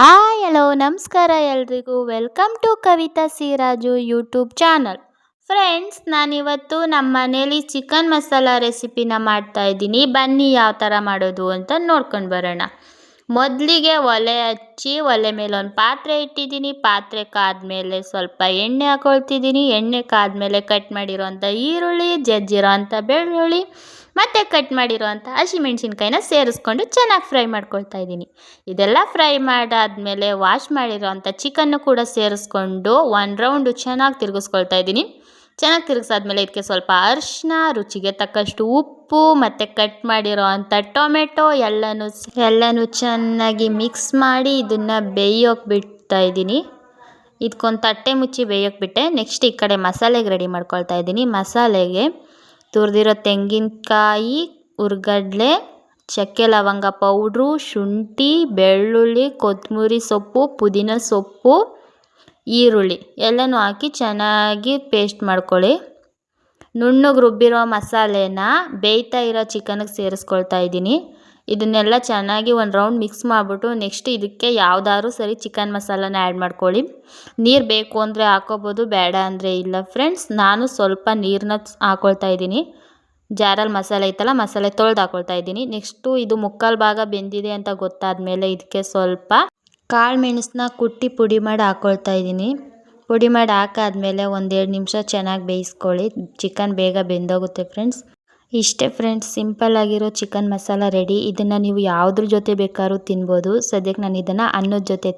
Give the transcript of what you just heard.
Hello ನಮಸ್ಕಾರ ಎಲ್ರಿಗೂ welcome to Kavitha Siraju YouTube channel. Friends, ನಾನಿವತ್ತು ನಮ್ಮ ಮನೇಲಿ ಚಿಕನ್ ಮಸಾಲ ರೆಸಿಪಿನ ಮಾಡ್ತಾಯಿದ್ದೀನಿ. ಬನ್ನಿ ಯಾವ ಥರ ಮಾಡೋದು ಅಂತ ನೋಡ್ಕೊಂಡು ಬರೋಣ. ಮೊದಲಿಗೆ ಒಲೆ ಹಚ್ಚಿ ಒಲೆ ಮೇಲೆ ಒಂದು ಪಾತ್ರೆ ಇಟ್ಟಿದ್ದೀನಿ. ಪಾತ್ರೆ ಕಾದ್ಮೇಲೆ ಸ್ವಲ್ಪ ಎಣ್ಣೆ ಹಾಕೊಳ್ತಿದ್ದೀನಿ. ಎಣ್ಣೆ ಕಾದ್ಮೇಲೆ ಕಟ್ ಮಾಡಿರೋಂಥ ಈರುಳ್ಳಿ, ಜಜ್ಜಿರೋ ಅಂಥ ಬೆಳ್ಳುಳ್ಳಿ ಮತ್ತು ಕಟ್ ಮಾಡಿರೋಂಥ ಹಸಿಮೆಣ್ಸಿನ್ಕಾಯಿನ ಸೇರಿಸ್ಕೊಂಡು ಚೆನ್ನಾಗಿ ಫ್ರೈ ಮಾಡ್ಕೊಳ್ತಾ ಇದ್ದೀನಿ. ಇದೆಲ್ಲ ಫ್ರೈ ಮಾಡಾದಮೇಲೆ ವಾಶ್ ಮಾಡಿರೋಂಥ ಚಿಕನ್ನು ಕೂಡ ಸೇರಿಸ್ಕೊಂಡು ಒಂದು ರೌಂಡು ಚೆನ್ನಾಗಿ ತಿರುಗಿಸ್ಕೊಳ್ತಾ ಇದ್ದೀನಿ. ಚೆನ್ನಾಗಿ ತಿರುಗಿಸಾದ್ಮೇಲೆ ಇದಕ್ಕೆ ಸ್ವಲ್ಪ ಅರಿಶಿನ, ರುಚಿಗೆ ತಕ್ಕಷ್ಟು ಉಪ್ಪು ಮತ್ತು ಕಟ್ ಮಾಡಿರೋ ಅಂಥ ಟೊಮೆಟೊ ಎಲ್ಲನೂ ಚೆನ್ನಾಗಿ ಮಿಕ್ಸ್ ಮಾಡಿ ಇದನ್ನು ಬೇಯೋಕೆ ಬಿಡ್ತಾ ಇದ್ದೀನಿ. ಇದಕ್ಕೊಂದು ತಟ್ಟೆ ಮುಚ್ಚಿ ಬೇಯೋಕೆ ಬಿಟ್ಟೆ. ನೆಕ್ಸ್ಟ್ ಈ ಕಡೆ ಮಸಾಲೆಗೆ ರೆಡಿ ಮಾಡ್ಕೊಳ್ತಾ ಇದ್ದೀನಿ. ಮಸಾಲೆಗೆ ತುರಿದಿರೋ ತೆಂಗಿನಕಾಯಿ, ಹುರ್ಗಡ್ಲೆ, ಚಕ್ಕೆ ಲವಂಗ ಪೌಡ್ರು, ಶುಂಠಿ, ಬೆಳ್ಳುಳ್ಳಿ, ಕೊತ್ತಂಬರಿ ಸೊಪ್ಪು, ಪುದೀನ ಸೊಪ್ಪು, ಈರುಳ್ಳಿ ಎಲ್ಲನೂ ಹಾಕಿ ಚೆನ್ನಾಗಿ ಪೇಸ್ಟ್ ಮಾಡ್ಕೊಳ್ಳಿ. ನುಣ್ಣಗೆ ರುಬ್ಬಿರೋ ಮಸಾಲೆನ ಬೇಯ್ತಾ ಇರೋ ಚಿಕನ್ಗೆ ಸೇರಿಸ್ಕೊಳ್ತಾ ಇದ್ದೀನಿ. ಇದನ್ನೆಲ್ಲ ಚೆನ್ನಾಗಿ ಒಂದು ರೌಂಡ್ ಮಿಕ್ಸ್ ಮಾಡಿಬಿಟ್ಟು ನೆಕ್ಸ್ಟ್ ಇದಕ್ಕೆ ಯಾವುದಾದ್ರೂ ಸರಿ ಚಿಕನ್ ಮಸಾಲನ ಆ್ಯಡ್ ಮಾಡ್ಕೊಳ್ಳಿ. ನೀರು ಬೇಕು ಅಂದರೆ ಹಾಕೋಬೋದು, ಬೇಡ ಅಂದರೆ ಇಲ್ಲ. ಫ್ರೆಂಡ್ಸ್, ನಾನು ಸ್ವಲ್ಪ ನೀರನ್ನ ಹಾಕ್ಕೊಳ್ತಾ ಇದ್ದೀನಿ. ಜಾರಲ್ಲಿ ಮಸಾಲೆ ಇತ್ತಲ್ಲ, ಮಸಾಲೆ ತೊಳೆದು ಹಾಕ್ಕೊಳ್ತಾ ಇದ್ದೀನಿ. ನೆಕ್ಸ್ಟು ಇದು ಮುಕ್ಕಾಲು ಭಾಗ ಬೆಂದಿದೆ ಅಂತ ಗೊತ್ತಾದಮೇಲೆ ಇದಕ್ಕೆ ಸ್ವಲ್ಪ ಕಾಳು ಮೆಣಸನ್ನ ಕುಟ್ಟಿ ಪುಡಿ ಮಾಡಿ ಹಾಕ್ಕೊಳ್ತಾ ಇದ್ದೀನಿ. ಪುಡಿ ಮಾಡಿ ಹಾಕಾದ್ಮೇಲೆ 1-2 ನಿಮಿಷ ಚೆನ್ನಾಗಿ ಬೇಯಿಸ್ಕೊಳ್ಳಿ. ಚಿಕನ್ ಬೇಗ ಬೆಂದೋಗುತ್ತೆ ಫ್ರೆಂಡ್ಸ್. ಇಷ್ಟೇ ಫ್ರೆಂಡ್ಸ್, ಸಿಂಪಲ್ ಆಗಿರೋ ಚಿಕನ್ ಮಸಾಲ ರೆಡಿ. ಇದನ್ನು ನೀವು ಯಾವುದ್ರ ಜೊತೆ ಬೇಕಾದ್ರೂ ತಿನ್ಬೋದು. ಸದ್ಯಕ್ಕೆ ನಾನು ಇದನ್ನು ಅನ್ನದ ಜೊತೆ